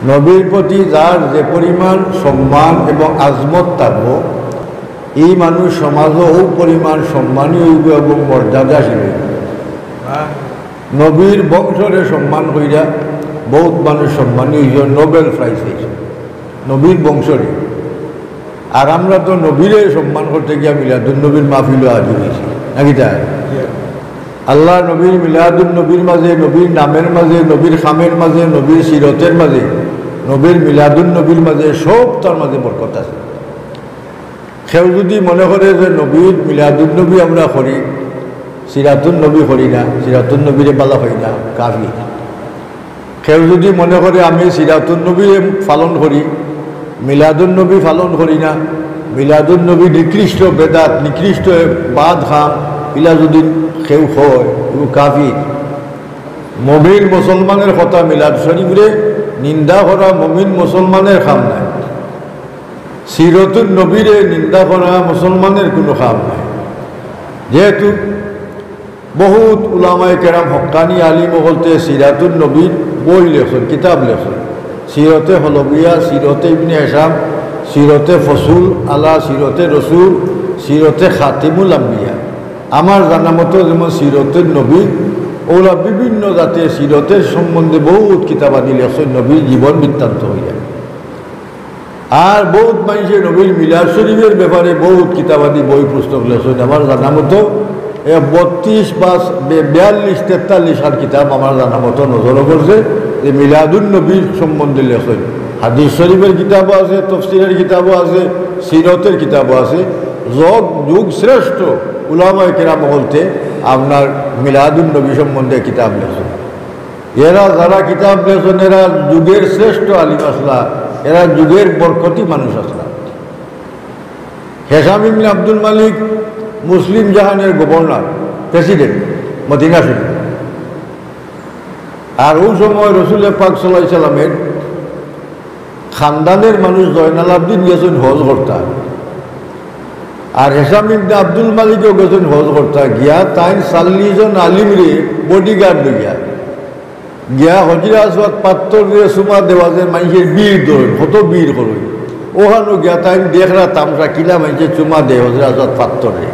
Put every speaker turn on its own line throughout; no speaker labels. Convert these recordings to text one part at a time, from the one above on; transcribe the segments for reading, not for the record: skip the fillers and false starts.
নবীর প্রতি যার যে পরিমাণ সম্মান এবং আজমত থাকব, এই মানুষ সমাজও ও পরিমাণ সম্মানী হইব এবং মর্যাদাশীল হইব। নবীর বংশরে সম্মান হইয়া বহুত মানুষ সম্মানী হইল, নোবেল প্রাইজ হয়েছে নবীর বংশরে। আর আমরা তো নবীরে সম্মান করতে গিয়া মিলাদুন নবীর মাহফিলও হাজির হয়েছি নাকি তাই? আল্লাহ নবীর মিলাদুন নবীর মাঝে, নবীর নামের মাঝে, নবীর খামের মাঝে, নবীর সিরতের মাঝে, নবীর মিলাদুন নবীর মাঝে সব তার মাঝে বরকত আছে। কেউ যদি মনে করে যে নবীর মিলাদুন নবী আমরা করি, সিরাতুন নবী করি না, সিরাতুন নবীরে বালা হই না, কাফি। কেউ যদি মনে করে আমি সিরাতুন নবী পালন করি, মিলাদুন নবী পালন করি না, মিলাদুন নবী নিকৃষ্ট বেদাত, নিকৃষ্ট বাদ খাম, ইলা যদি কেউ হয় এগুলো কাফি। মমিন মুসলমানের কথা মিলাদ শরীফরে নিন্দা করা মমিন মুসলমানের খাম নাই, সিরতুন নবীরে নিন্দা করা মুসলমানের কোনো খাম নাই। যেহেতু বহুত উলামায়ে কেরাম হক্কানি আলিম বলতে সিরাতুন নবীর বই লেখন, কিতাব লেখন, সিরতে হলবিয়া, সিরতে ইবনে হিশাম, সিরতে ফসুল আলা, সিরতে রসুল, সিরতে খাতিমুল আম্বিয়া। আমার জানা মতো যেমন সিরতের নবী, ওরা বিভিন্ন জাতের সিরতের সম্বন্ধে বহুত কিতাবাদি লেখন, নবীর জীবন বৃত্তান্ত হইয়া। আর বহুত মানুষের নবীর মিলাদ শরীফের ব্যাপারে বহুত কিতাবাদি বই পুস্তক লেখন। আমার জানা মতো 32 বা 42, 43 আর কিতাব আমার জানা মতো নজর করছে যে মিলাদুন নবীর সম্বন্ধে লেখন। হাদিস শরীফের কিতাবও আছে, তফসিরের কিতাবও আছে, সিরতের কিতাবও আছে। যুগ শ্রেষ্ঠ উলামায়ে কেরাম বলতে আপনার মিলাদুন নবী সম্বন্ধে কিতাব লেখন। এরা যারা কিতাব লেখন এরা যুগের শ্রেষ্ঠ আলিম আসলা, এরা যুগের বরকতি মানুষ আসলা। হিশাম ইবনে আব্দুল মালিক মুসলিম জাহানের গভর্নর, প্রেসিডেন্ট মদিনা শরীফ। আর ওই সময় রসুল পাক সাল্লাল্লাহু আলাইহি সাল্লামের খানদানের মানুষ জয়নাল আবদিন গেছেন হজ করতা, আর হিশাম ইবনে আব্দুল মালিকও গেছেন হজ করতা। গিয়া তাই 40 জন আলিমরে বডিগার্ড লইয়া গিয়া হজরে আসওয়াদ পাত্তর দিয়ে সুমা দেওয়া যে মানুষের বীর ধরেন, কত বীর করই ওখানে গিয়া তাই দেখরা তামসা কিলা মানুষের চুমা দেয় হজরে আসওয়াদ পাত্তরে।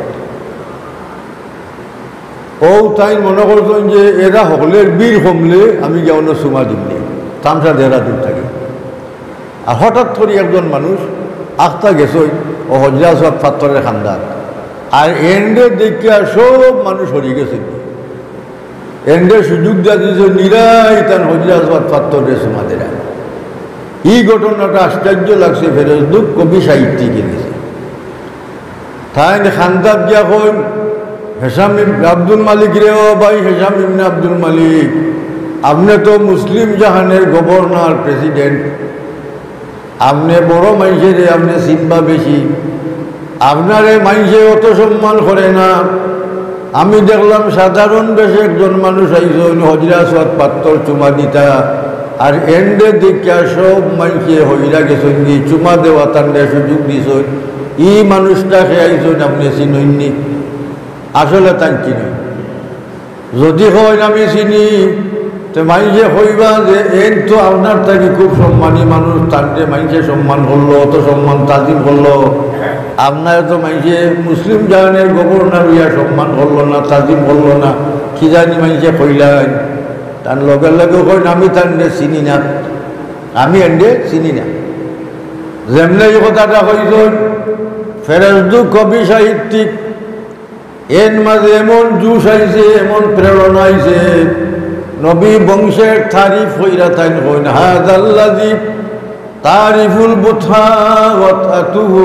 ও তাই মনে করছেন যে এরা হলের বীর কমলে আমি গিয়া অন্য চুমা দিমনি, তামসা দেহরা দূর থাকে। আর হঠাৎ করে একজন মানুষ আখতা গেছই ও হজরে আসওয়াদ পাত্তরের খান্দার, আর এন্ডে দেখিয়া সব মানুষ হরিয়ে গেছে। এন্ডে সুযোগ দেওয়া দিয়েছে নিরাই তার হজরে আসওয়াদ পাত্তরের চুমা দেরা। এই ঘটনাটা আশ্চর্য লাগছে ফেরেশদুক কবি সাহিত্যিকের গেছে। তাই খান্দার গিয়া কই হিশাম ইবনে আব্দুল মালিক রে, ও ভাই হিশাম ইবনে আব্দুল মালিক, আপনি তো মুসলিম জাহানের গভর্নর, প্রেসিডেন্ট, আপনি বড় মানুষের আপনি চিনবা বেশি, আপনারে মানুষে অত সম্মান করে না। আমি দেখলাম সাধারণ বেশে একজন মানুষ আইসন হজরে আসওয়াদ পাত্তর চুমা দিতা, আর এন্ডে দেখিয়া সব মানুষে হইরা গেছেন কি চুমা দেওয়া তান্ডে সুযোগ দিছেন। ই মানুষটাকে আইসন আপনি চিনইনি? আসলে তাই চিনি। যদি হয় আমি চিনি তো মানুষে হইবা যে এন তো আপনার থাকি খুব সম্মানী মানুষ, তান্ডে মানুষে সম্মান করলো, অত সম্মান তাজিম করলো। আপনার তো মানুষে মুসলিম জাহানের গভর্নর হইয়া সম্মান করলো না, তাজিম করলো না, কি জানি মানুষে কইলেন। তার লগে লগে কইন আমি তান্ডে চিনি না, আমি এন্ডে চিনি না। যেমনি এই কথাটা কইছেন ফেরেশদুক কবি সাহিত্যিক, এর মাঝে এমন জুস আইছে, এমন প্রেরণা আইছে, নবী বংশের তারিফ হইরা তাই coin হাযাল্লাযী Tariful বুথা ওয়াতাতুহু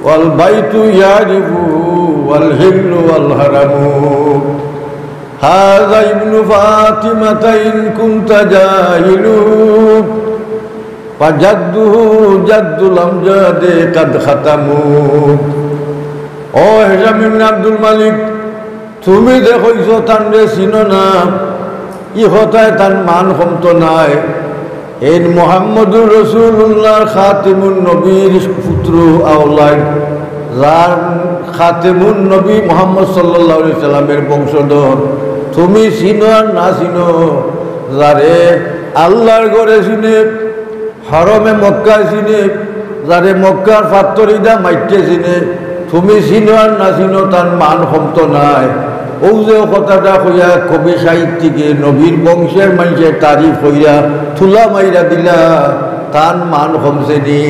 wall বাইতু ইয়ারিফু wall হিল্লু wall হারামু হাযা Ibnu ফাতিমাতা in কুনতা জাহিলু ফাজাদ্দুহু জাদ্দুল আমজাদে কাদ খাতামু। ও হিশাম ইবনে আব্দুল মালিক, তুমি দেখইছ তান্ডে চিনো না, ই হতায় তার মান কমতো নাই। এই মুহাম্মদুর রাসূলুল্লাহ খাতিমুন নবীর পুত্র আওলাদ, যার খাতিমুন নবী মুহাম্মদ সাল্লাল্লাহু আলাইহি সাল্লামের বংশধর। তুমি চিনো আর না চিনো, যারে আল্লাহর ঘরে চিনে, হরমে মক্কায় চিনে, যারে মক্কার ফাত্তরিদা মাইটে চিনে, তুমি চিনো আর না চিনো তার মান ক্ষমত নাই। ও যে কথাটা কইয়া কবি সাহিত্যিকে নবীর বংশের মানুষের তারিফ হইয়া থুলা মাইরা দিলা, তার মান কমছে নি?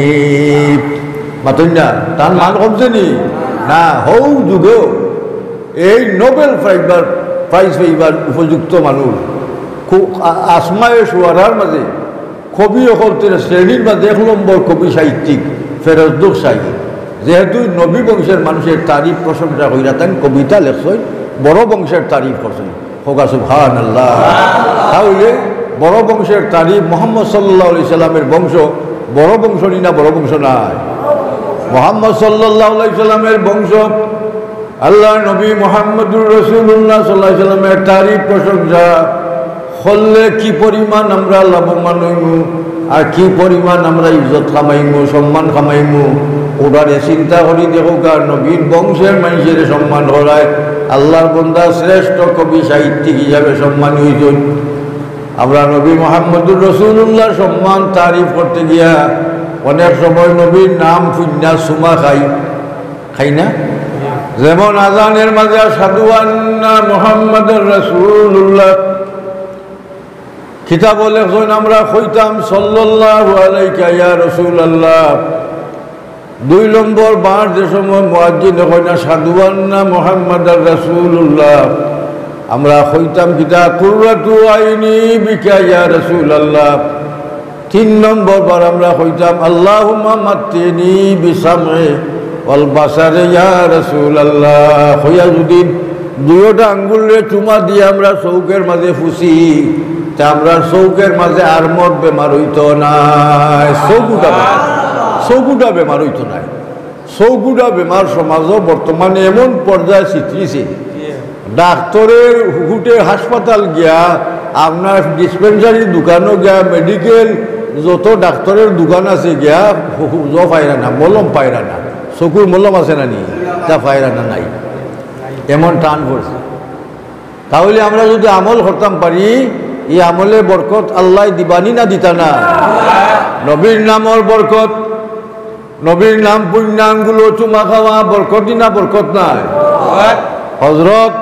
মাতই না, তার মান কমছে নি? না, হৌ যুগেও এই নোবেল প্রাইজ পাইবার উপযুক্ত মানুষ খুব আসমায়ে সুয়ারার মাঝে কবি অকলতের শ্রেণীর মাঝে 1 নম্বর কবি সাহিত্যিক ফেরজদুখ সাহি, যেহেতু নবী বংশের মানুষের তারিফ প্রশংসা কইরা তাই কবিতা লেখছই, বড় বংশের তারিফ করছেন। হোকা সুবহানাল্লাহ। তাহলে বড় বংশের তারিফ, মুহাম্মদ সাল্লাল্লাহু আলাইহি সাল্লামের বংশ বড় বংশ নি না বড় বংশ নাই? মুহাম্মদ সাল্লাল্লাহু আলাইহি সাল্লামের বংশ। আল্লাহ নবী মুহাম্মদুর রাসূলুল্লাহ সাল্লাল্লাহু আলাইহি সাল্লামের তারিফ প্রশংসা করলে কি পরিমাণ আমরা লাভবান হইমু, আর কি পরিমাণ আমরা ইজ্জত কামাইমু, সম্মান কামাইমু, ওটারে চিন্তা করি দেখো। নবীর বংশের মানুষের সম্মান করায় আল্লাহর বান্দা শ্রেষ্ঠ কবি সাহিত্যিক হিসাবে সম্মান হইতেন। আমরা নবী মুহাম্মদুর রাসূলুল্লাহ সম্মান তারিফ করতে গিয়া অনেক সময় নবীর নাম ফুন্না সুমা খাই না? যেমন আজানের মাঝে আশহাদু আন্না মুহাম্মাদুর রাসূলুল্লাহ কিতাব লেখছেন, আমরা কইতাম সাল্লাল্লাহু আলাইকা ইয়া রাসূলুল্লাহ। 2 নম্বর বার যে সময় মুয়াজ্জিন কয় না আশহাদু আন্না মুহাম্মাদুর রাসূলুল্লাহ, আমরা কইতাম কিতা কুররাতু আইনি বিকা ইয়া রাসূলুল্লাহ। 3 নম্বর বার আমরা কইতাম আল্লাহুম্মা মাত্তিনি বিসাম'i ওয়াল বাসারে ইয়া রাসূলুল্লাহ। হইয়া যদি 2টা আঙ্গুলে চুমা দিয়ে আমরা চৌকের মাঝে ফুসি, তা আমরা চৌকের মাঝে আর মত বেমার হইতো নাই। চৌকুটা বেমার হইতো নাই। চৌকুটা বেমার সমাজও বর্তমানে এমন পর্যায়ে চিত্রিছে, ডাক্তারের হুকুটে হাসপাতাল গিয়া, আপনার ডিসপেন্সারি দোকানও গিয়া, মেডিকেল যত ডাক্তারের দোকান আছে গিয়া পায়রা না, মলম পায়রা না। চকুর মলম আছে না নি, তা পায়রা না নাই, এমন টান পড়ছে। তাহলে আমরা যদি আমল করতাম পারি, এই আমলে বরকত আল্লাহ দিবানি না দিতা না? নবীর নামর বরকত, নবীর নাম পুণ্যাঙ্গুলো চুমা খাওয়া বরকতই না বরকত নাই? হযরত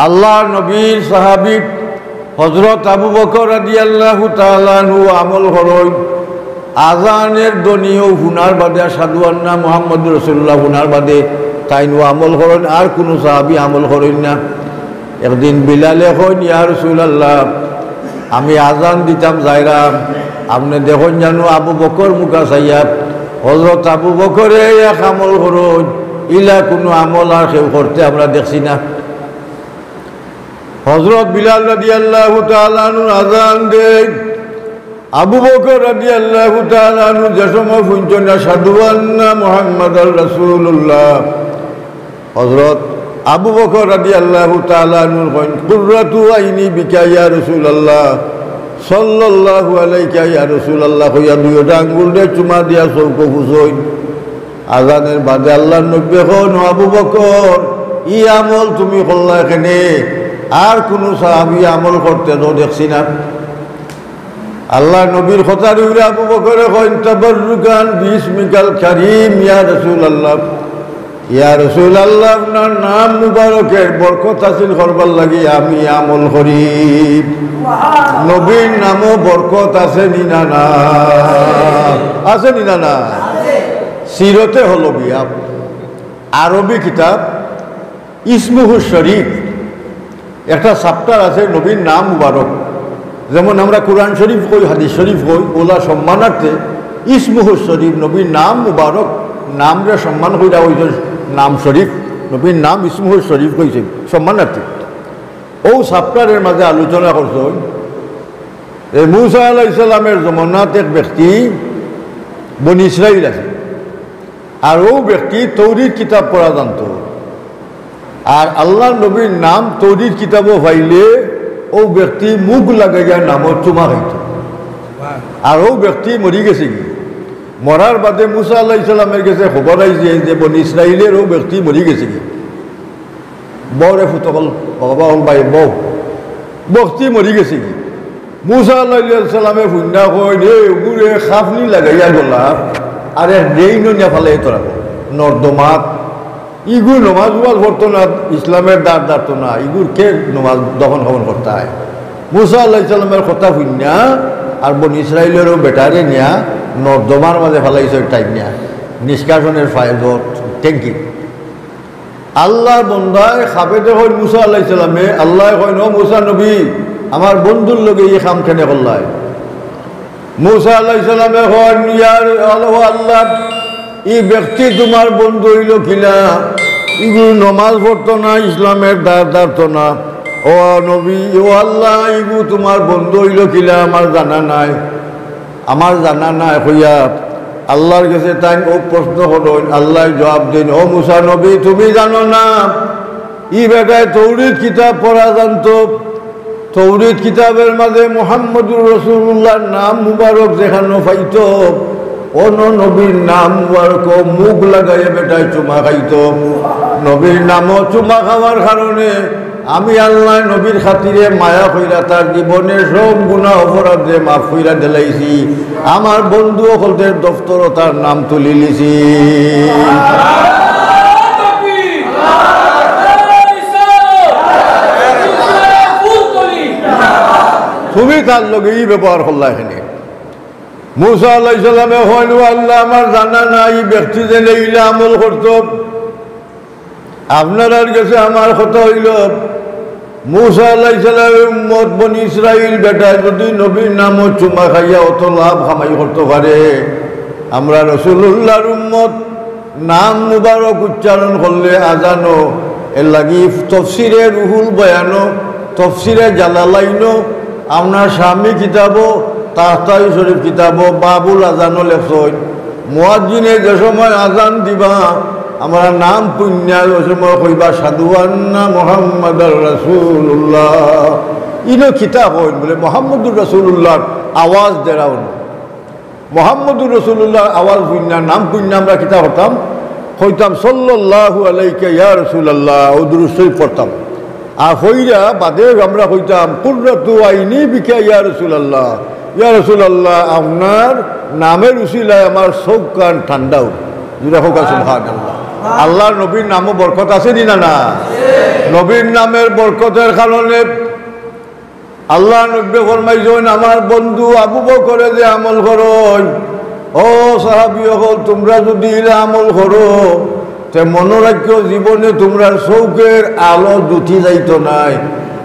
আল্লাহর নবীর সাহাবী হযরত আবু বকর রাদিয়াল্লাহু তাআলা আনহু আমল করেন, আজানের ধ্বনিও হুনার বাদে আশহাদু আন্না মুহাম্মাদুর রাসূলুল্লাহ হুনার বাদে তাইনও আমল করেন, আর কোনো সাহাবী আমল করেন না। একদিন বিলালে কইন, ইয়া রাসূলুল্লাহ, আমি আজান দিতাম যাইরাম, আপনি দেখুন জানো আবু বকর মুখা চাইয়া। হযরত আবু বকরে এক আমল করেন, ইলা কোনো আমল আর কেউ করতে আমরা দেখছি না। হযরত বিলাল রাদিয়াল্লাহু তাআলা আনহু আজান দেন, আবু বকর রাদিয়াল্লাহু তাআলা আনহু যে সময় শুনছেন আশহাদু আন্না মুহাম্মাদুর রাসূলুল্লাহ, হযরত আবু বকর রাদিয়াল্লাহু তাআলা আনহু কইন কুররাতু আইনি বিকা ইয়া রাসূলুল্লাহ সাল্লাল্লাহু আলাইকা ইয়া রাসূলুল্লাহ। কইয়া 2টা আঙ্গুলে চুমা দিয়া চৌক ফুসইন। আজানের বাদে আল্লাহর নবী কইন, আবু বকর, ই আমল তুমি করলা এখানে, আর কোনো সাহাবী আমল করতে তো দেখছি না। আল্লাহ নবীর কথা রইলে আবু বকরে কইন, তাবাররুকান বিসমিকাল কারীম ইয়া রাসূলুল্লাহ, ইয়া রাসূলুল্লাহ, আপনার নাম মুবারকের বরকত হাসিল করবার লাগি আমি আমল করি। নবীর নামও বরকত আছে নি না? না আছে নি না? না। সিরতে হলো বিয়া আরবি কিতাব ইসমুহুশ শরীফ, একটা চ্যাপ্টার আছে নবীর নাম মুবারক। যেমন আমরা কোরআন শরীফ কই, হাদিস শরীফ কই, ওলা সম্মানার্থে ইসমুহুশ শরীফ, নবীর নাম মুবারক, নামরে সম্মান কইরা হইছে নাম শরীফ, নবীর নাম ইসমুহুশ শরীফ কইছে সম্মানার্থে। ও চ্যাপ্টারের মাঝে আলোচনা করছে এই মূসা আলাইহিস সালামের জমানাত এক ব্যক্তি বনি ইসরাইল আছে, আর ও ব্যক্তি তৌরির কিতাব পড়া জানত, আর আল্লাহ নবীর নাম তৌরির কিতাবও পাইলে ও ব্যক্তি মুখ লাগাইয়া নামত চুমা খাইত। আর ও ব্যক্তি মরি গেছে, কি মরার বাদে মুসা আলাইহিস সালামের কাছে খবর আইছে যে বনি ইসরাইলের ও ব্যক্তি মরি গেছে। কি বউরে ফুটকল বাবা হল ভাই বউ বস্তি মরি গেছে কি মুসা আলাইহিস সালামে ফুন্ডা কই রে উগুরে খাফনি লাগাইয়া গলা আরে দেইনো না ফালে তোরা নর্দমাত ইগুর নমাজ পড়তো না ইসলামের দ্বার দাঁড়তো না ইগুর কে নমাজ দখন খবর করতে হয় মুসা আলাইহিস সালামের কথা ফুন্না আর বন ইসরায়েলেরও বেটারে নিয়া নর্দমার মাঝে ফেলাইছে টাইম নিয়া নিষ্কাশনের ফায়দত ট্যাঙ্কি আল্লাহর বন্ধায় খাবে যখন মুসা আলাইহিস সালামে আল্লাহ কয় ন মুসা নবী আমার বন্ধুর লগে এই খাম কেনে করলাই মুসা আলাইহিস সালামে কয় ইয়ার আল্লাহ এই ব্যক্তি তোমার বন্ধু হইল কিনা ইগুলো নমাজ পড়তো না ইসলামের দ্বার দাঁড়তো না ও নবী ও আল্লাহ ইগু তোমার বন্ধু হইল কিনা আমার জানা নাই হইয়া আল্লাহর কাছে তাই ও প্রশ্ন হলেন আল্লাহ জবাব দিন ও মুসা নবী তুমি জানো না ই বেটায় তৌরিদ কিতাব পড়া জানতো তৌরিদ কিতাবের মাঝে মুহাম্মদুর রাসূলুল্লাহর নাম মুবারক যেখানে পাইত অন্য নবীর নাম মুবারক মুখ লাগাইয়া বেটায় চুমা খাইত নবীর নামও চুমা খাওয়ার কারণে আমি আল্লাহ নবীর খাতিরে মায়া কইরা তার জীবনের সব গুনাহ অপরাধ যে মাফ কইরা দিলাইছি আমার বন্ধু সকলদের দফতর তার নাম তুলি লিছি তুমি তার লগে এই ব্যবহার করলা এখানে মুসা আলাইহিস সালামে হইল আল্লাহ আমার জানা নাই ব্যক্তি যে এইলা আমল করত আপনার কাছে আমার কথা হইল মুসা আলাইহিস সালামের উম্মত বনি ইসরাইল বেটা যদি নবীর নামও চুমা খাইয়া অত লাভ কামাই করতে পারে আমরা রাসূলুল্লাহর উম্মত নাম মুবারক উচ্চারণ করলে আজানো এর লাগি তফসিরে রুহুল বয়ানো তফসিরে জালালাইনো আপনার স্বামী কিতাবও তাহতাই শরীফ কিতাবও বাবুল আজানও লেখছেন মুয়াজ্জিনে যে সময় আজান দিবা আমরা নাম পুণ্যাল ওই সময় কইবা সাধু আন্না মুহাম্মাদুর রাসূলুল্লাহ ইনো কিতাব হইন বলে মুহাম্মদুর রাসূলুল্লাহর আওয়াজ দেরাও মুহাম্মদুর রাসূলুল্লাহর আওয়াজ পুণ্যা নাম পুণ্যা আমরা কিতাব হতাম কইতাম সাল্লাল্লাহু আলাইকা ইয়া রাসূলুল্লাহ ও দুরূদ শরীফ পড়তাম আর হইরা বাদে আমরা কইতাম কুররাতু আইনি বিকা ইয়া রাসূলুল্লাহ আপনার নামের উসিলায় আমার চোখ কান ঠান্ডাও যেটা হোক সুবহানাল্লাহ আল্লাহর নবীর নামও বরকত আছে না না নবীর নামের বরকতের কারণে আল্লাহ নবী ফরমাইছেন আমার বন্ধু আবু বকরে যে আমল করো ও সাহাবী হল তোমরা যদি আমল করো তে মনে রাখিও জীবনে তোমরা চৌকের আলো দুটি যাইতো নাই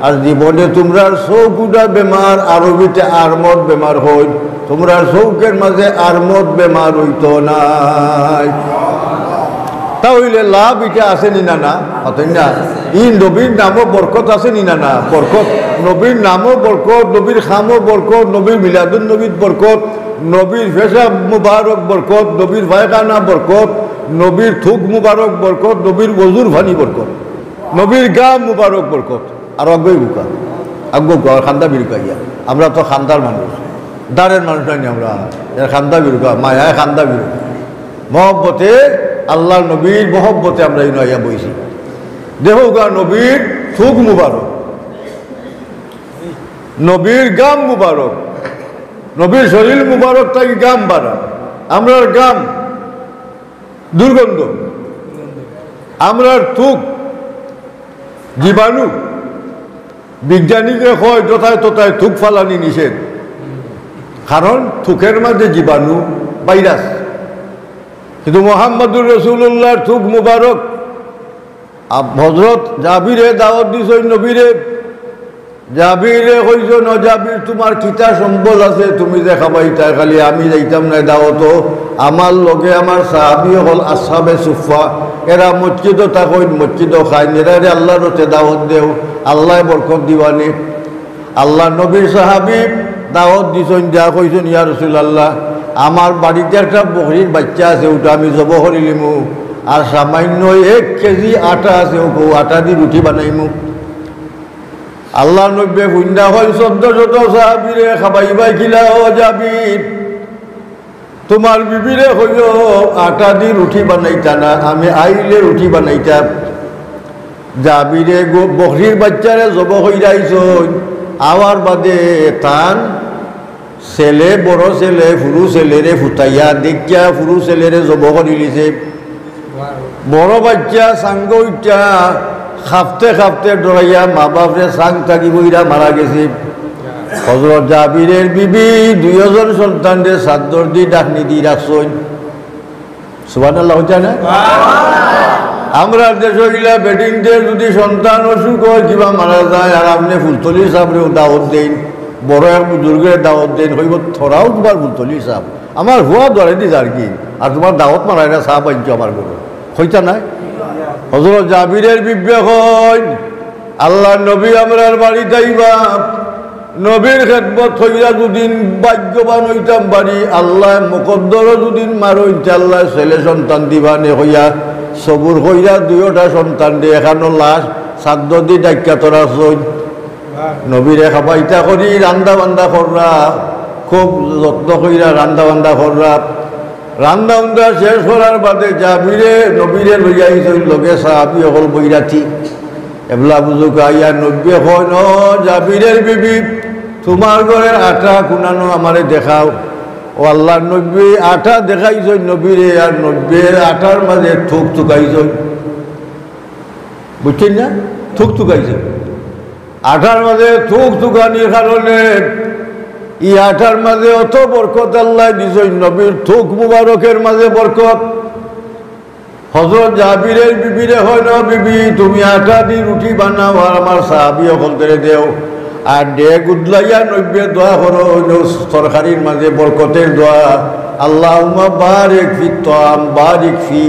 আর জীবনে তোমরা চৌকুটা বেমার আরবিতে আরমদ বেমার হই তোমরা চৌকের মাঝে আরমদ বেমার হইতো নাই তাহলে লাভ এটা আছে নি না না হতেন না ই নবীর নামও বরকত আছে নি না না বরকত নবীর নামও বরকত নবীর খামও বরকত নবীর মিলাদুন নবীর বরকত নবীর পেশাব মুবারক বরকত নবীর পায়খানা বরকত নবীর থুক মুবারক বরকত নবীর ওজুর ভানি বরকত নবীর গাম মুবারক বরকত আর অজ্ঞই বুকা আজ্ঞ খান্দা বিরুকাইয়া আমরা তো খান্দার মানুষ দাঁড়ের মানুষ নাই আমরা খান্দা বিরুকা মায়ায় খান্দা বিরুকা মহব্বতে আল্লাহ নবীর মহব্বতে আমরা এই নয়া বইছি দেহ গা নবীর থুক মুবারক নবীর গাম মুবারক নবীর শরীর মুবারক তাই গাম বাড়া আমরার গাম দুর্গন্ধ আমরার থুক জীবাণু বিজ্ঞানীকে হয় যথায় তথায় থুক ফালানি নিষেধ কারণ থুকের মাঝে জীবাণু ভাইরাস কিন্তু মুহাম্মদুর রাসূলুল্লাহর থুক মুবারক হযরত জাবিরে দাওয়াত দিছেন নবীরে জাবিরে কইছেন ও জাবির তোমার কিতা সম্বল আছে তুমি যে খাবাইতা খালি আমি যাইতাম না দাওয়াত আমার লগে আমার সাহাবী হল আসহাবে সুফা এরা মসজিদও থাকেন মসজিদও খায় এরা আল্লাহর রতে দাওয়াত দেও আল্লাহ বরকত দিবানে আল্লাহ নবীর সাহাবী দাওয়াত দিছেন যা কইছেন ইয়া রাসূলুল্লাহ আমার বাড়িতে একটা বকরির বাচ্চা আছে ওটা আমি জব করিলিমু আর সামান্য 1 কেজি আটা আছে ও আটা দিয়ে রুটি বানাইমু আল্লাহ নবী হুন্ডা হল 1400 সাহাবীরে খাবাইবাই কিলা ও জাবির তোমার বিবিরে হইল আটা দিয়ে রুটি বানাইতা না আমি আইলে রুটি বানাইতাম জাবিরে বকরির বাচ্চারে জব হইরাইছন আওয়ার বাদে তান ছেলে বড় ছেলে ফুরু ছেলেরে ফুটাইয়া দেখিয়া ফুরু ছেলেরে জব করে দিছে বড় বাচ্চা সাঙ্গ উঠা খাপতে খাপতে ডরাইয়া মা বাপরে সাং থাকি বইরা মারা গেছে হযরত জাবিরের বিবি দুইজন সন্তানরে চাদর দি ডাকনি দি রাখছেন সুবহানাল্লাহ হচ্ছে না আমরা দেশ হইলা বেডিং ডে যদি সন্তান অসুখ হয় কিবা মারা যায় আর আপনি ফুলতলি সাহেবরেও দাওয়াত দেন বড় এক বুজুর্গের দাওয়াত দেন হইব থরাও তোমার ফুলতলি সাহেব আমার হুয়া ধরে দিস আর কি আর তোমার দাওয়াত মারাই না সাহাব আনছো আমার ঘরে হইতা নাই হযরত জাবিরের বিবি হয় আল্লাহ নবী আমরার বাড়ি যাইবা নবীর খেদমত হইয়া দুদিন ভাগ্যবান হইতাম বাড়ি আল্লাহ মুকদ্দরও দুদিন মারো ইনশাআল্লাহ ছেলে সন্তান দিবানে হইয়া সবুর হইয়া দুইটা সন্তান দিয়ে এখানো লাশ সাদ্য দি ডাক্কা তোরা সই নবীরে খাবাইতা করি রান্দা বান্দা কররা খুব যত্ন কইরা রান্দা বান্দা কররা রান্দা বান্দা শেষ করার বাদে জাবিরে নবীরে লইয়া আইসই লগে সাহাবি হল বৈরাঠি এবলা বুঝুক আইয়া নব্বে হয় ন জাবিরের বিবি তোমার ঘরের আটা কুনানো আমারে দেখাও ও আল্লাহ নব্বে আটা দেখাইছ নবীরে আর নব্বে আটার মাঝে থুক থুকাইছ বুঝছেন না থুক থুকাইছ আটার মাঝে থুক থুকানির কারণে ই আটার মাঝে অত বরকত আল্লাহ দিছ নবীর থুক মুবারকের মাঝে বরকত হযরত জাবিরের বিবিরে হয় না বিবি তুমি আটা দি রুটি বানাও আর আমার সাহাবি অকল করে দেও আর ডেক উদলাইয়া নব্বে দোয়া করো তরকারির মাঝে বরকতের দোয়া আল্লাহুম্মা বারিক ফি তাম বারিক ফি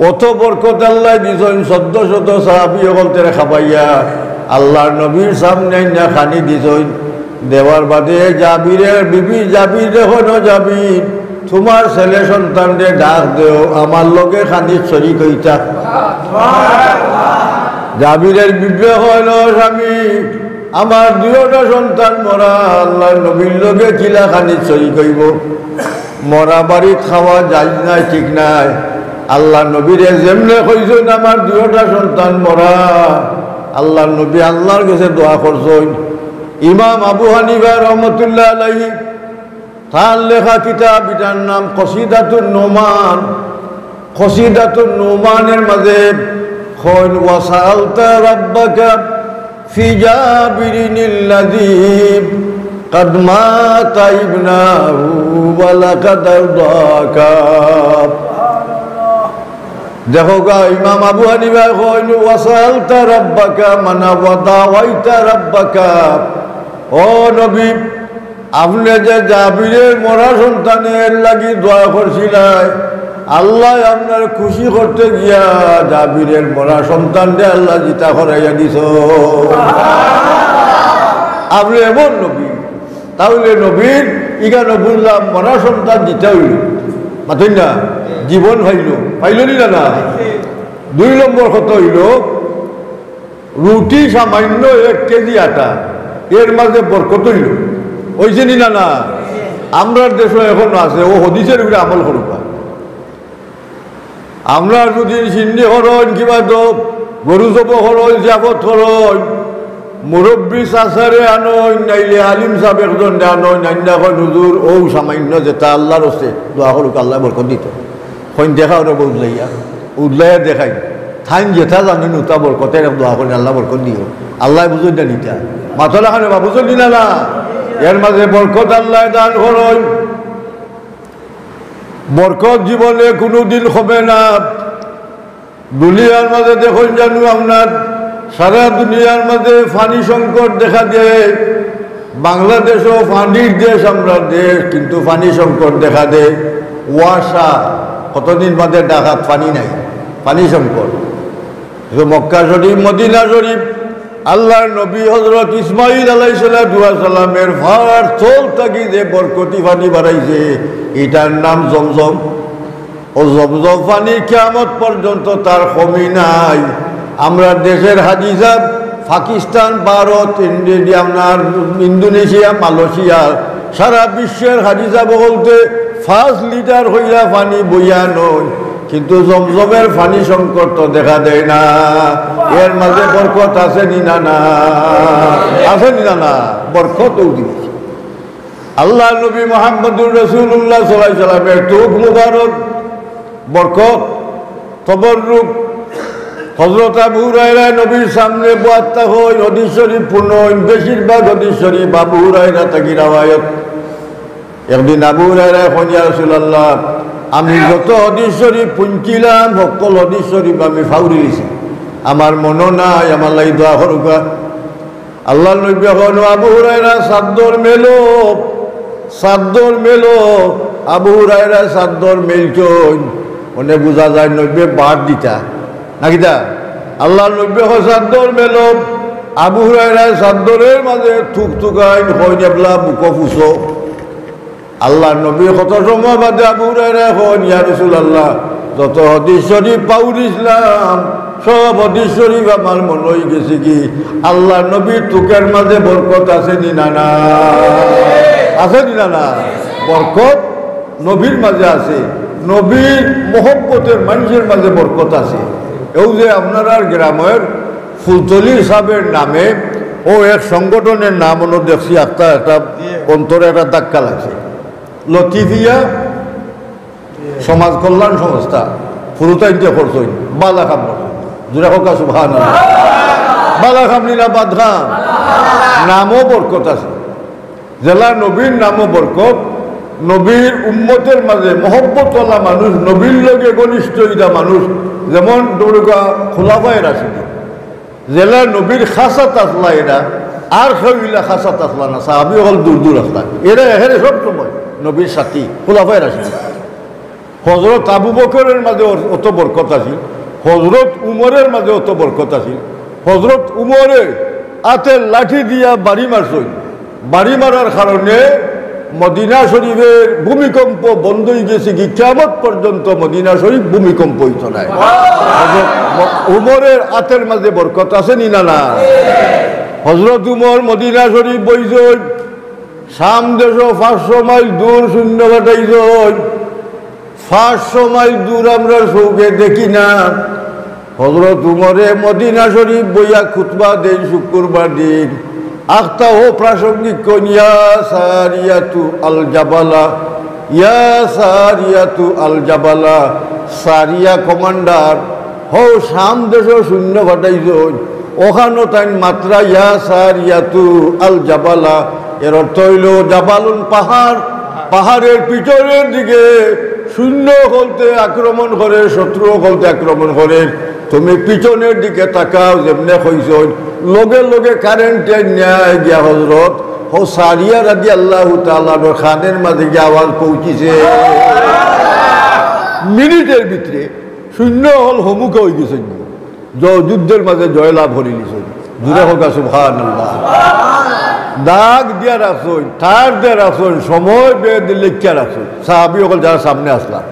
অত বরকত আল্লাহ দিছেন শত শত সাহাবী হলতে খাবাইয়া আল্লাহর নবীর সামনে না খানি দিছেন দেওয়ার বাদে জাবিরের বিবি জাবির হন জাবির তোমার ছেলে সন্তানরে ডাক দেও আমার লগে খানি শরীক হইতা জাবিরের বিবি হল স্বামী আমার দুইটা সন্তান মরা আল্লাহর নবীর লগে কিলা খানি শরীক হইব মরা বাড়ি খাওয়া যায় নাই ঠিক নাই আল্লাহ নবীরে যেমনে কইছেন আমার দুইটা সন্তান মরা আল্লাহর নবী আল্লাহর কাছে দোয়া করছেন ইমাম আবু হানিফা রহমতুল্লাহ আলাইহি তার লেখা কিতাব এটার নাম কসিদাতুন নোমান কসিদাতুন নোমানের মাঝে খৈন ওয়াসালতা রাব্বাকা ফি জাবিরিনিল্লাযী قد مات ابنه ولقد ارضاك দেখো গা ইমাম আবু হানিফা কইল ওয়াসালতা রাব্বাকা মানা ওয়াদাওয়াইতা রাব্বাকা ও নবী আপনি যে জাবিরের মরা সন্তানের লাগি দোয়া করছিলেন আল্লাহ আপনার খুশি করতে গিয়া জাবিরের মরা সন্তানকে আল্লাহ জিতা করাইয়া দিছ আপনি এমন নবী তাহলে নবীর ইগানো বুঝলাম মরা সন্তান জিতা হইল মাথেন না জীবন পাইল না 2 নম্বর কথা হইল রুটি সামান্য 1 কেজি আটা এর মাঝে বরকত হইল ওইছে নি না আমরা দেশ এখনো আছে ও হদিসের উপরে আমল করুক আমরা যদি সিন্নি হরণ কিবা গরু জব হরণ জাবত হরণ মুরব্বী চাচারে আনয় নাইলে আলিম সাহেব একজন আনয় নাইনা হয় হুজুর ও সামান্য যেটা আল্লাহর আছে দোয়া করুক আল্লাহ বরকত দিত হইন দেখা ওরা উদলাইয়া দেখাই থাইন যেটা জানেন উতা বরকতের দোয়া করেন আল্লাহ বরকত দিও আল্লাহ বুঝুন না নিতা মাথলা খানে বা বুঝুন নি না এর মাঝে বরকত আল্লাহ দান করেন বরকত জীবনে কোনোদিন হবে না দুনিয়ার মাঝে দেখুন জানো আপনার সারা দুনিয়ার মাঝে পানি সংকট দেখা দেয় বাংলাদেশও পানির দেশ আমরা দেশ কিন্তু পানি সংকট দেখা দেয় ওয়াসা কতদিন বাদে ডাকাত পানি নাই পানি সংকট মক্কা শরীফ মদিনা শরীফ আল্লাহর নবী হযরত ইসমাইল আলাইহিস সালামের ফার চোল থাকি যে বরকতি পানি বাড়াইছে এটার নাম জমজম ও জমজম পানি কিয়ামত পর্যন্ত তার কমি নাই আমরা দেশের হাজী সাহেব পাকিস্তান ভারত আপনার ইন্দোনেশিয়া মালয়েশিয়া সারা বিশ্বের হাজী সাহেব বলতে 5 লিটার হইয়া পানি বইয়া নয় কিন্তু জমজমের পানি সংকট তো দেখা দেয় না। এর মাঝে বরকত আছে নি না? না আছে নি না? বরকত দিয়েছে আল্লাহ নবী মুহাম্মদুর রাসূলুল্লাহ সাল্লাল্লাহু আলাইহি ওয়াসাল্লামের তুক মুবারক বরকত তবরুক। হযরত আবু হুরায়রা নবীর সামনে বয়াত্তা হয়, হাদিস শরীফ পূর্ণ, বেশিরভাগ হাদিস শরীফ আবু হুরায়রা থেকে রওয়ায়াত। একদিন আবু হুরায়রা কইলেন, ইয়া রাসূলুল্লাহ, আমি যত হাদিস শরীফ পুঞ্চিলাম সকল হাদিস শরীফ আমি ফাউরি দিছি, আমার মনও নাই, আমার লাগি দোয়া করুকা। আল্লাহ নবী কইলেন, আবু হুরায়রা সাদ্দর মেলো, সাদ্দর মেলো। আবু হুরায়রা সাদ্দর মেলছই, মনে বোঝা যায় নবী বাদ দিতা নাকি তা। আল্লাহ নবী সাদ্দর মেলো, আবু হুরায়রা সাদ্দরের মাঝে থুকথুকাইন কইন এবলা বুক ফুসো। আল্লাহ নবী কত সময় বাদে আবু হুরায়রা কইন, ইয়া রাসূলুল্লাহ, যত হাদিস শরীফ পাউরিছিলাম সব হাদিস শরীফ আমার মনে হয়ে গেছে কি আল্লাহ নবীর তুকের মাঝে বরকত আছে নি না? না আছে নি না? বরকত নবীর মাঝে আছে, নবীর মোহব্বতের মানুষের মাঝে বরকত আছে। এই যে আপনার গ্রামের ফুলতলি সাহেবের নামে ও এক সংগঠনের নাম হলো দেখছি, একটা অন্তরে একটা ধাক্কা লাগছে, লতিফিয়া সমাজ কল্যাণ সংস্থা ফুলতাইতে খরচ বালা খাম জোরা হোকা সুবহানাল্লাহ, বালা খামনি না বাদখাম, নামও বরকত আছে। জেলা নবীর নামও বরকত, নবীর উম্মতের মাঝে মহব্বতওয়ালা মানুষ, নবীর লগে ঘনিষ্ঠ ইটা মানুষ, যেমন দৌড়া খোলাফায়ে রাশিদিন, জেলা নবীর খাসাত আসলা এরা, আর সবগুলা খাসাত আসলা না, সাহাবী হল দূর দূর আসলা, এরা এখানে সব সময় নবীর সাথী খোলাফায়ে রাশিদিন। হযরত আবু বকরের মাঝে অত বরকত আছিল, হযরত উমরের মাঝে অত বরকত আছিল। হযরত উমরে হাতে লাঠি দিয়া বাড়ি মারছই, বাড়ি মারার কারণে মদিনা শরীফের ভূমিকম্প বন্ধ হয়ে গেছে, কি কিয়ামত পর্যন্ত মদিনা শরীফ ভূমিকম্প হইত না। উমরের হাতের মাঝে বরকত আছে নি না? হযরত উমর মদিনা শরীফ বইছই, শাম দেশ 500 মাইল দূর শূন্য কাটাইছই, 500 মাইল দূর আমরা চৌকে দেখি না। হযরত উমরে মদিনা শরীফ বইয়া খুতবা দেন শুক্রবার দিন, আখতা ও প্রাসঙ্গিক কোন, ইয়া সারিয়াতু আল জাবালা, ইয়া সারিয়াতু আল জাবালা, সারিয়া কমান্ডার হো শাম দেশ শূন্য ঘটাইছ, ওখানো তাই মাত্রা ইয়া সারিয়াতু আল জাবালা, এর অর্থ হইল জাবালুন পাহাড়, পাহাড়ের পিছনের দিকে শূন্য হলতে আক্রমণ করে, শত্রু হলতে আক্রমণ করে, তুমি পিছনের দিকে তাকাও, যেমনে কইছ লগে লগে কারেন্টের ন্যায় গিয়া হযরত ও সারিয়া রাদিয়াল্লাহু তাআলা খানের মাঝে গিয়ে আওয়াজ পৌঁছিছে, মিনিটের ভিতরে শূন্য হল হমুকা হয়ে গেছে, যুদ্ধের মাঝে জয়লাভ করে নিছে। জুড়ে হোক সুবহানাল্লাহ। দাগ দিয়া রাখছই, তার দিয়ে রাখছই, সময় বেদ লেখিয়া রাখছই, সাহাবী সকল যারা সামনে আসলাম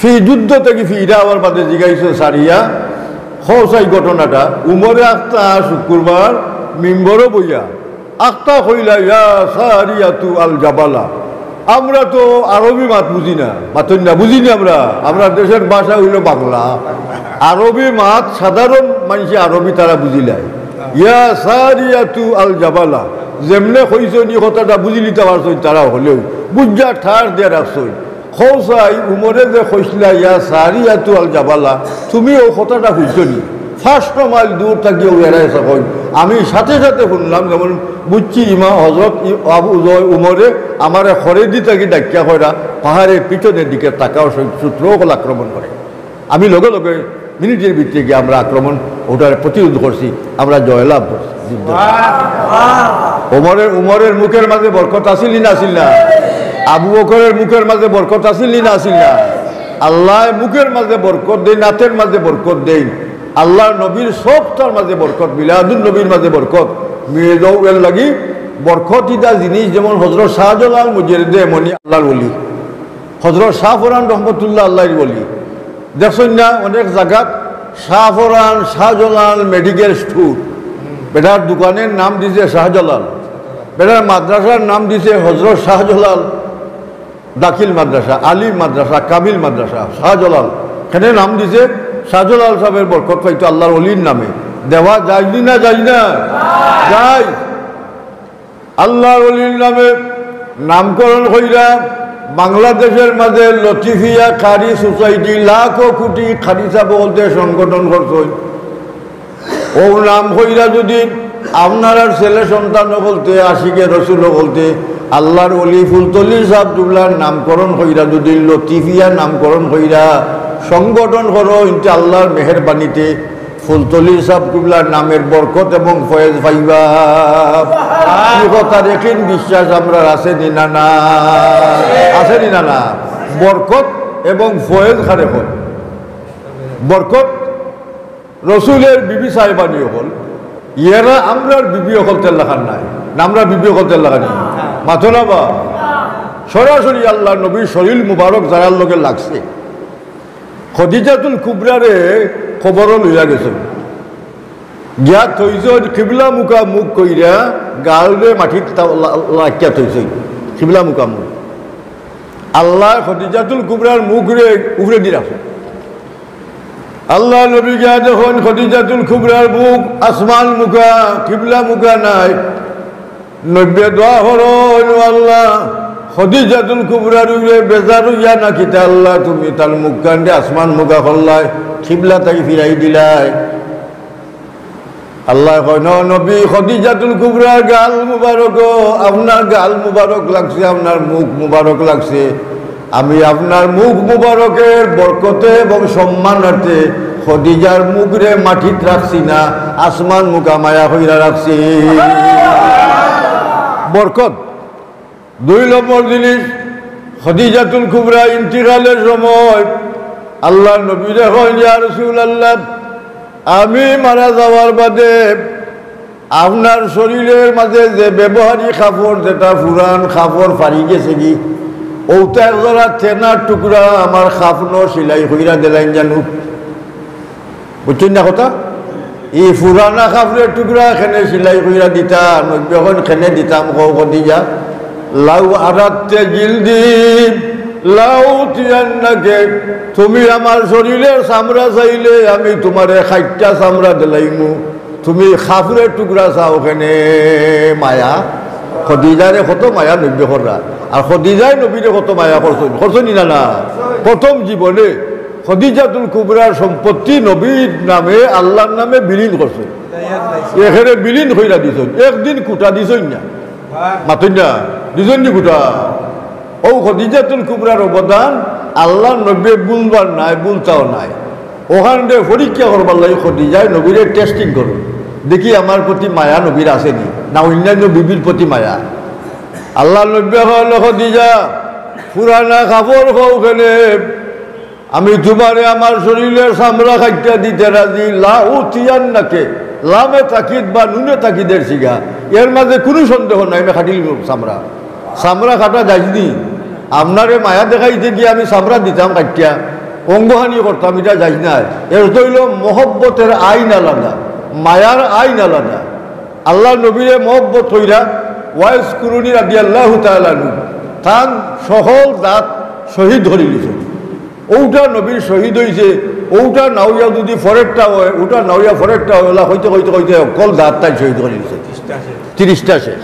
ফি যুদ্ধ থেকে ফিরা আবার বাদে জিগাইছে সারিয়া হসাই ঘটনাটা। উমরে আখতা শুক্রবার মিম্বরও বইয়া আখতা কইলা, ইয়া সারিয়াতু আল জাবালা। আমরা তো আরবি মাত বুঝি না, মাতন না বুঝি না, আমরা দেশের ভাষা হইল বাংলা, আরবি মাত সাধারণ মানুষ আরবি তারা বুঝিলাই। ইয়া সারিয়াতু আল জাবালা, যেমনে কইছনি কথাটা বুঝি নিতে পারছই, তারা হলেও বুঝা ঠার দিয়ে রাখছই। খোসাই উমরে যে কইসলা ইয়া সারিয়াতু আল জাবালা, তুমি ও কথাটা বুঝছনি, 500 মাইল দূর থাকিও এড়াইছে কই, আমি সাথে সাথে শুনলাম, যেমন বুঝছি ইমা হযরত আবু উমরে আমারে খরেদি থাকি ডাকিয়া কইরা পাহাড়ের পিছনের দিকে তাকাও, শত্রু সকল আক্রমণ করে। আমি লগে লগে মিনিটের ভিতরে গিয়ে আমরা আক্রমণ ওটার প্রতিরোধ করছি, আমরা জয়লাভ করছি। উমরের মুখের মাঝে বরকত আসিল না আসিল না? আবু বকরের মুখের মাঝে বরকত আসিল না আসিল না? আল্লাহ মুখের মাঝে বরকত দেন, নাতের মাঝে বরকত দেন, আল্লাহ নবীর সবটার মাঝে বরকত, মিলাদুন নবীর মাঝে বরকত মিলে যাও। এর লাগি বরকত ইদা জিনিস, যেমন হযরত শাহজালাল মুজাদ্দিদে এমনি আল্লাহর ওলি, হযরত শাহফরান রহমতুল্লাহ আল্লাহর ওলি। দেখছেন না অনেক জায়গাত Shahfaran, Shahjalal medical store, better দোকানের নাম দিছে শাহজালাল, বেটার মাদ্রাসার নাম দিছে হযরত শাহজালাল, দাখিল মাদ্রাসা, আলিম মাদ্রাসা, কামিল মাদ্রাসা, শাহজালাল, এখানে নাম দিছে শাহজালাল সাহেবের বরকত পাইতো আল্লাহর অলির নামে। দেওয়া যায়নি না যাই না? যাই। আল্লাহর অলির নামে নামকরণ হইরা বাংলাদেশের মাঝে লতিফিয়া খারি সোসাইটি লাখো কোটি খারিসা বলতে সংগঠন করছে। ও নাম হইরা যদি আপনার ছেলে সন্তান বলতে, আশিকে রসুল বলতে, আল্লাহর অলি ফুলতলি সাহেব দুবলার নামকরণ হইরা যদি লতিফিয়া নামকরণ হইরা সংগঠন করো, ইনশা আল্লাহর মেহেরবানিতে ফুলতলি সাহেব দুবলার নামের বরকত এবং ফয়েজ পাইবা। কথা রেখেন বিশ্বাস আমরা আছে নিনা না? আছে নিনা না? বরকত এবং ফয়েজ খারে হল। বরকত রসুলের বিবি সাহেবানি হল, ইয়েরা আমরার বিবি হল তেল লাখান নাই না? আমরা বিবি হল তেল লাগানি মাথো না বা? সরাসরি আল্লাহ নবীর শরীর মুবারক যারার লগে লাগছে। খদিজাতুল কুবরারে খবরও লইয়া গেছে, গিয়া থইছ কিবলা মুখা মুখ কইরা গালরে মাটিত লাকিয়া থইছ কিবলা মুখা মুখ। আল্লাহ খদিজাতুল কুবরার মুখ রে উফরে দি রাখছে। আল্লাহ নবী গিয়া যখন খদিজাতুল কুবরার মুখ আসমান মুখা কিবলা মুখা নাই, নব্বে দোয়া হলো, আল্লাহ খদিজাতুল কুবরার উরে বেজার হইয়া না কিতা আল্লাহ তুমি তার মুখ কাণ্ডে আসমান মুখা করলাই, কিবলা তাকে ফিরাই দিলাই। আল্লাহ কয় নবী খদিজাতুল কুবরার গাল মুবারক, আপনার গাল মুবারক লাগছে, আপনার মুখ মুবারক লাগছে, আমি আপনার মুখ মুবারকের বরকতে এবং সম্মানার্থে খদিজার মুখ রে মাটিত রাখছি না, আসমান মুখা মায়া হইরা রাখছি। বরকত। দুই নম্বর জিনিস, খদিজাতুল কুবরা ইন্তিকালের সময় আল্লাহ নবী কয় ইয়া রাসূলুল্লাহ, আমি মারা যাওয়ার বাদে আপনার শরীরের মাঝে যে ব্যবহারিক কাপড়, যেটা পুরান কাপড় ফারি গেছে কি, ওটা একজোড়া চেনার টুকরা আমার খাফনো সিলাই হইরা দিলাইন জানু। বুঝছেন না কথা? এই পুরানা কাপড়ের টুকরা এখানে সিলাই হইরা দিতা, যখন খেনে দিতাম খদিজা, লাউ আরাতে জিলদি লাউ তিয়ান্নাকে, তুমি আমার শরীরের চামড়া চাইলে আমি তোমারে 60টা চামড়া দিলাইমু, তুমি কাপড়ের টুকরা চাও ওখানে মায়া। খদিজারে কত মায়া নব্য করা, আর খদিজায় নবীরে কত মায়া করছেন না না? প্রথম জীবনে খদিজাতুল কুবরার সম্পত্তি নবীর নামে আল্লাহর নামে বিলীন করছে। এখানে বিলীন হইরা দিছ, একদিন কুটা দিছই না, মাতই না দিছন নি কুটা। ও খদিজাতুল কুবরার অবদান আল্লাহ নবী বুলবার নাই, বুলতাও নাই। ওখানে পরীক্ষা করবার লাগে খদিজায় নবীরে টেস্টিং করুন, দেখি আমার প্রতি মায়া নবীর আসেনি না অন্যান্য বিবির প্রতি মায়া। আল্লাহ নবী হল খদিজা পুরানা কাপড় ওখানে আমি তোমারে আমার শরীরের চামড়া খাইটা দিতে রাজি, লাউ তিয়ান্নাকে, লামে তাকিদ বা নুনে তাকিদের শিখা, এর মাঝে কোনো সন্দেহ নাই আমি খাটিল চামড়া। চামড়া কাটা যাইনি, আপনারে মায়া দেখাইতে গিয়ে আমি চামড়া দিতাম কাটিয়া, অঙ্গহানি করতাম, এটা যাই নাই। এর তৈল মহব্বতের আইন আলাদা, মায়ার আইন আলাদা। আল্লাহ নবীরে মহব্বত হইরা ওয়াইস কুরুনি রাদিয়াল্লাহু তাআলা আনহু তান সকল দাঁত শহীদ ধরে লিছে। ওটা নবীর শহীদ হয়েছে, ওটা নাওয়া যদি ফরেকটা হয়, ওটা নাওয়া ফরেকটা হয়, হইতে হইতে হইতে অকল দাঁত তাই শহীদ করে লিছে, 30টা শেষ।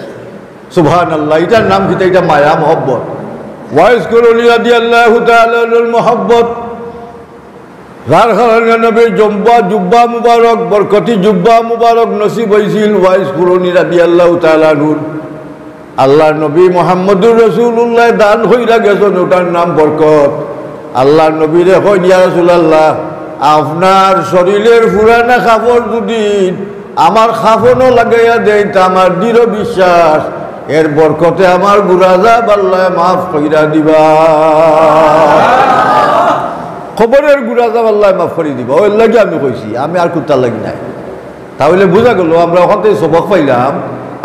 সুবহানাল্লাহ, এটার নাম কি? এটা মায়া, মহব্বত। ওয়াইস কুরুনি রাদিয়াল্লাহু তাআলা আনহুর মহব্বত, যার কারণে নবীর জুব্বা মুবারক, বরকতি জুব্বা মুবারক নসিব হয়েছিল ওয়াইস কুরুনি রাদিয়াল্লাহু তাআলা আনহুর। আল্লাহর নবী মুহাম্মদুর রাসূলুল্লাহ দান হইরা গেছেন, ওটার নাম বরকত। আল্লাহর নবীরে কই ইয়া রাসূলুল্লাহ, আপনার শরীরের পুরানা কাপড় যদি আমার কাফনও লাগাইয়া দেয় তা আমার দৃঢ় বিশ্বাস এর বরকতে আমার গুনাহ আল্লাহ মাফ কইরা দিবা। খবরের গুনাহ আল্লাহ মাফ করে দিবা, ওই লাগে আমি কইছি, আমি আর কুত্তা লাগি নাই। তাহলে বোঝা গেল আমরা ওখান থেকে সবক পাইলাম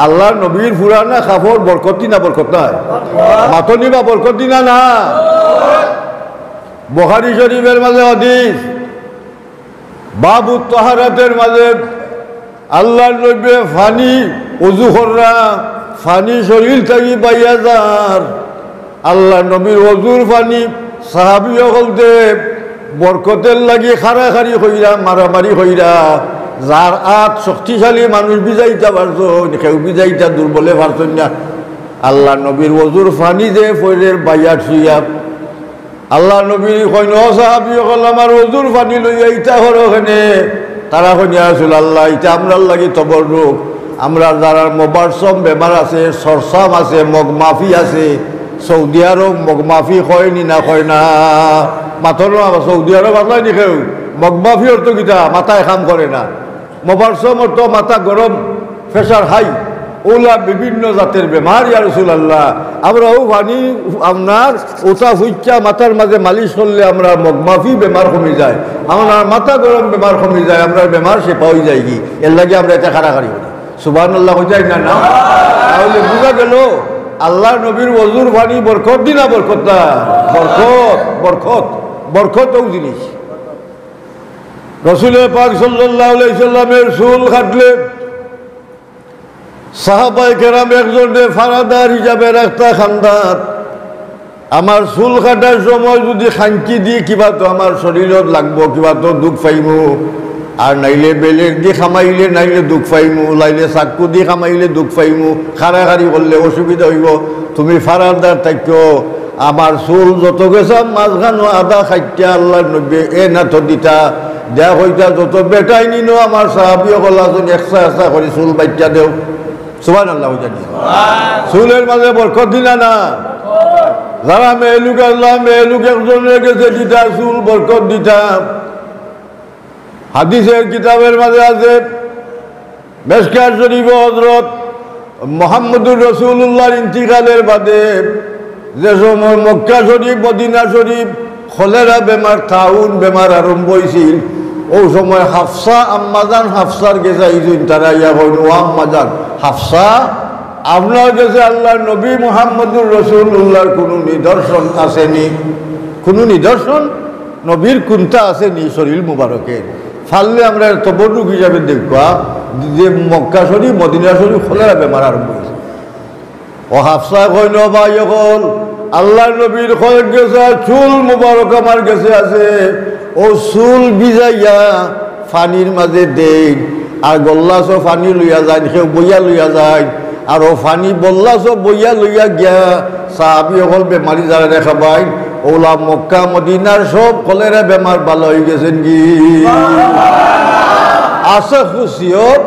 আল্লাহর নবীর পুরানা কাপড় বরকতি না বরকত নয়? মাতনি বা বরকতি না? না। বুখারী শরীফের মাঝে হাদিস, বাবু তাহারাতের মাঝে আল্লাহর নবী ফানি ওযু কররা, ফানি শরীর থাকি পাইয়া যার, আল্লাহ নবীর অজুর পানি সাহাবী হলতে বরকতের লাগি খাড়াখাড়ি হইরা মারামারি হইরা যার আত শক্তিশালী মানুষ বিজাইতা পারছ কেউ বিজাইতা দুর্বলে পারছেন না আল্লাহ নবীর অজুর পানি যে ফৈরের বাইয়ার শুইয়া আল্লাহ নবীর কইন সাহাবী হল আমার অজুর পানি লইয়া ইটা হলো ওখানে তারা কইয়া আসল আল্লাহ ইটা আমরার লাগি তবর রোগ আমরা যারা মোবারসম বেমার আছে সরসাম আছে মগমাফি আছে সৌদি আরব মগমাফি কয়নি না কয় না মাথর সৌদি আরব আসলাই নি কেউ মগমাফি অর্থ কিতা মাথায় কাম করে না মোবারসম অর্থ মাথা গরম প্রেশার হাই ওলা বিভিন্ন জাতের বেমার ইয়া রাসূলুল্লাহ আমরাও পানি আপনার ওটা হুইচা মাথার মাঝে মালিশ করলে আমরা মগমাফি বেমার কমে যায় আমার মাথা গরম বেমার কমে যায় আমরা বেমার সে পাওয়া যায় কি এর লাগে আমরা এটা খাড়াখাড়ি করি সুবহানাল্লাহ হয়ে যায় না না তাহলে বুঝা গেল আল্লাহ নবীর ওজুর পানি বরকত দিনা বরকত না বরকত বরকত বরকতও জিনিস রাসূল পাক সাল্লাল্লাহু আলাইহি সাল্লামের চুল কাটলে সাহাবায়ে কেরাম একজনে ফারাদার হিসাবে রাখতা খান্দাত আমার চুল কাটার সময় যদি খাঞ্চি দিয়ে কিবা তো আমার শরীরত লাগবো কিবা তো দুঃখ পাইমু আর নাইলে বেলের দিয়ে খামাইলে নাইলে দুঃখ পাইমু লাইলে চাকু দিয়ে খামাইলে দুঃখ পাইমু খাড়াখাড়ি করলে অসুবিধা হইব তুমি ফারাদার থাকো আমার চুল যত গেছাম মাঝখানো আধা খাইটা আল্লাহ নবী এ না তো দিতা দেয়া হইতা যত বেটাই নিনো আমার সাহাবী হলাজন একসা করে চুল বাচ্চা দেও সুবহানাল্লাহ জানি চুলের মাঝে বরকত দিনা না যারা মেয়েলুক আল্লাহ মেয়েলুক একজনের গেছে দিতা চুল বরকত দিতা হাদিসের কিতাবের মাঝে আছে মেশকাত শরীফ হযরত মুহাম্মদুর রাসূলুল্লাহর ইন্তিকালের বাদে যে সময় মক্কা শরীফ মদিনা শরীফ কলেরা বেমার তাউন বেমার আরম্ভ হয়েছিল ওই সময় হাফসা আম্মাজান হাফসার গেছে ইজুন তারা ইয়া কইন ও আম্মাজান হাফসা আপনার কাছে আল্লাহ নবী মুহাম্মদুর রাসূলুল্লাহর কোনো নিদর্শন আসেনি কোনো নিদর্শন নবীর কোনটা আসেনি শরীর মুবারকের ফাললে আমরা তবরুক হিসাবে দেখবা যে মক্কা শরীফ মদিনা শরীফ কলেরা বেমার আরম্ভ হয়েছে ও হাফসা কইন ভাই হল আল্লাহ নবীর কয়েক গেছে চুল মুবারক আমার গেছে আছে ও চুল ভিজাইয়া ফানির মাঝে দেন আর গল্লাস ফানি লইয়া যায় কেউ বইয়া লইয়া যায় আর ও ফানি বল্লাস বইয়া লইয়া গিয়া সাহাবী হল বেমারি যারা দেখা পাই ওলা মক্কা মদিনার সব কলেরা বেমার ভালো হয়ে গেছেন কি আশা খুশিয়ত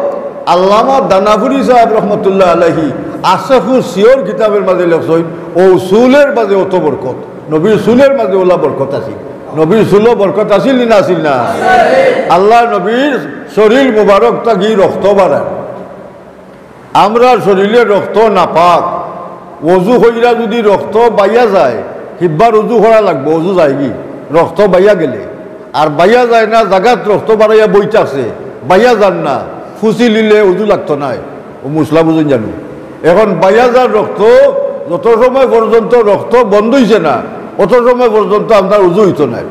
আল্লামা দানাপুরি সাহেব রহমতুল্লাহ আলাইহি আশাফু সিওর কিতাবের মাঝে লেখছেন ও চুলের মাঝে অত বরকত নবীর চুলের মাঝে ওলা বরকত আছিল নবীর চুলও বরকত আছিল না আছিল না আল্লাহ নবীর শরীর মুবারক থাকি রক্ত বাড়ায় আমরা শরীরে রক্ত নাপাক অজু হইরা যদি রক্ত বাইয়া যায় কিবার অজু করা লাগবে অজু যায় কি রক্ত বাইয়া গেলে আর বাইয়া যায় না জাগাত রক্ত বাড়াইয়া বইতে আছে বাইয়া যান না ফুসি লিলে অজু লাগতো নাই ও মুসলা বুঝুন জানো এখন বাইয়াজার রক্ত যত সময় পর্যন্ত রক্ত বন্ধ হয়েছে না অত সময় পর্যন্ত আপনার উজু হইতো নাই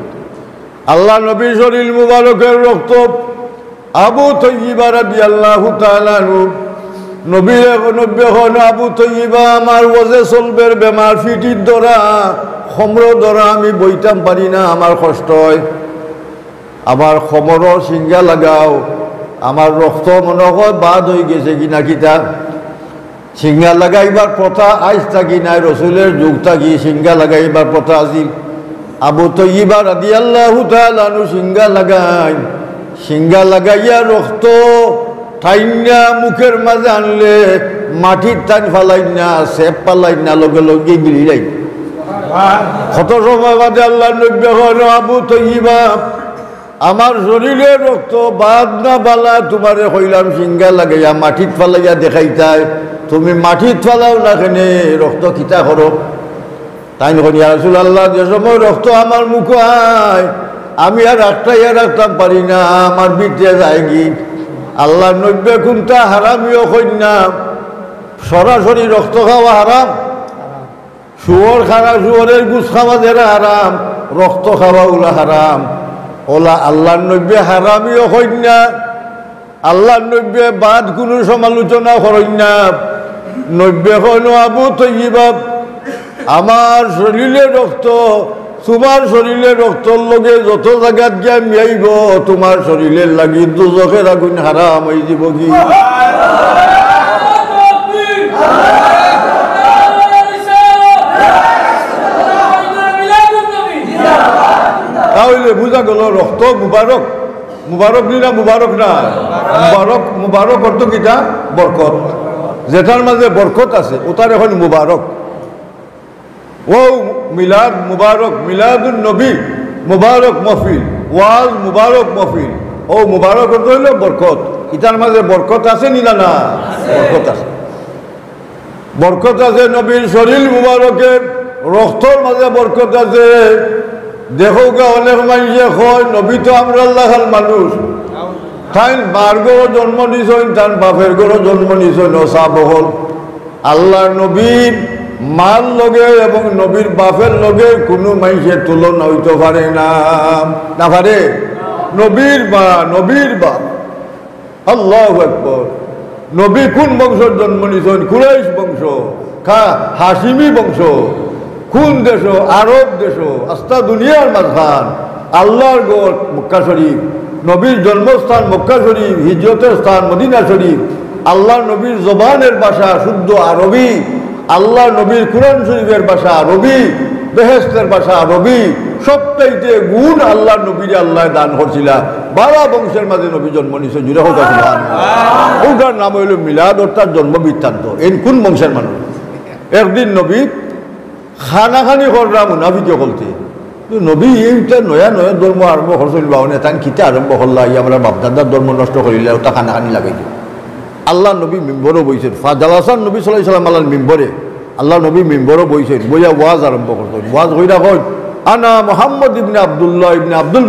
আল্লাহ নবী শরীর মুবারকের রক্ত আবু তৈয়্যিবা রাদিয়াল্লাহু তাআলা নবী এখন আবু তৈয়্যিবা আমার ওজে চলবের বেমার ফিটির ধরা খমর ধরা আমি বইতাম পারি না আমার কষ্ট হয় আমার খমরও সিঙ্গা লাগাও আমার রক্ত মনে হয় বাদ হয়ে গেছে কিনা কিতা সিঙ্গা লাগাইবার প্রথা আইস থাকি নাই রসুলের যুগ থাকি সিঙ্গা লাগাইবার প্রথা আছিল আবু তৈয়্যিবা রাদিয়াল্লাহু তাআলা সিঙ্গা লাগাই সিঙ্গা লাগাইয়া রক্ত ঠাইনা মুখের মাঝে আনলে মাটির টান ফালাই না সেপ পালাই না লগে লগে গিলি যাই কত সময় বাদে আল্লাহ নবী আবু তৈয়্যিবা আমার শরীরের রক্ত বাদ না বালা তোমারে কইলাম সিঙ্গা লাগাইয়া মাটিত ফালাইয়া দেখাইতায় তুমি মাটিত ফালাও না কেনে রক্ত কিতা করো তাই নয় ইয়া রাসূলুল্লাহ যে সময় রক্ত আমার মুখ আয় আমি আর রাখতাম পারি না আমার বিটে যায় কি আল্লাহ নব্বে কোনটা হারামিও কন্যা সরাসরি রক্ত খাওয়া হারাম শুয়োর খাওয়া শুয়োরের গুছ খাওয়া যারা হারাম রক্ত খাওয়া ওলা হারাম ওলা আল্লাহ নব্বে হারামিও কন্যা আল্লাহ নব্বে বাদ কোনো সমালোচনা করেন না নব্বে হইল আবু তৈয়্যিবা আমার শরীরে রক্ত তোমার শরীরের রক্তর লগে যত জায়গাত গিয়া মিয়াইব তোমার শরীরের লাগি দুজখের আগুন হারাম হয়ে যাব কি তাহলে বুঝা গেল রক্ত মুবারক মুবারক নি না মুবারক না মুবারক মুবারক অর্থ কিটা বরকত যেটার মাঝে বরকত আছে ওটার এখন মুবারক ও মিলাদ মুবারক মিলাদুন নবী মুবারক মহফিল ওয়াজ মুবারক মহফিল ও মুবারক অর্থ হইল বরকত ইটার মাঝে বরকত আছে নি না না বরকত আছে বরকত আছে নবীর শরীর মুবারকের রক্তর মাঝে বরকত আছে দেখো গা অনেক মানুষে কয় নবী তো আমরা আল্লাহর মানুষ তাই মার গড়ো জন্ম নিছেন তার বাপের গড়ো জন্ম নিছেন ওসা বহল আল্লাহ নবীর মার লগে এবং নবীর বাপের লগে কোনো মানুষের তুলনা হইতে পারে না না পারে নবীর বা আল্লাহু আকবার নবী কোন বংশের জন্ম নিছেন কুরাইশ বংশ হাসিমি বংশ কোন দেশ আরব দেশ আস্তা দুনিয়ার মাঝখান আল্লাহর গড় মক্কা শরীফ নবীর জন্মস্থান মক্কা শরীফ হিজরতের স্থান মদিনা শরীফ আল্লাহ নবীর জবানের ভাষা শুদ্ধ আরবি আল্লাহ নবীর কুরআন শরীফের ভাষা আরবি বেহেশতের ভাষা আরবি সবটাইতে গুণ আল্লাহ নবীর আল্লাহ দান করছিলা 12 বংশের মাঝে নবী জন্ম নিছে জুড়ে হোক ওটার নাম হইল মিলাদ অর্থাৎ জন্ম বৃত্তান্ত এই কোন বংশের মানুষ একদিন নবী খানাখানি করলাম মুনাফিকে বলতে নবী এইটা নয়া নয়া ধর্ম আরম্ভ করছিল বাহনে তাই কিতা আরম্ভ করলা আমরা বাপদাদার ধর্ম নষ্ট করিলে ওটা খানাখানি লাগাই দিল আল্লাহ নবী মিম্বরও বইছেন ফাজালাসান নবী সাল্লাল্লাহু আলাইহি সাল্লাম মিম্বরে আল্লাহ নবী মিম্বরও বইছেন বইয়া ওয়াজ আরম্ভ করতেন ওয়াজ হইরা হয় আনা মুহাম্মদ ইবনে আব্দুল্লাহ ইবনে আব্দুল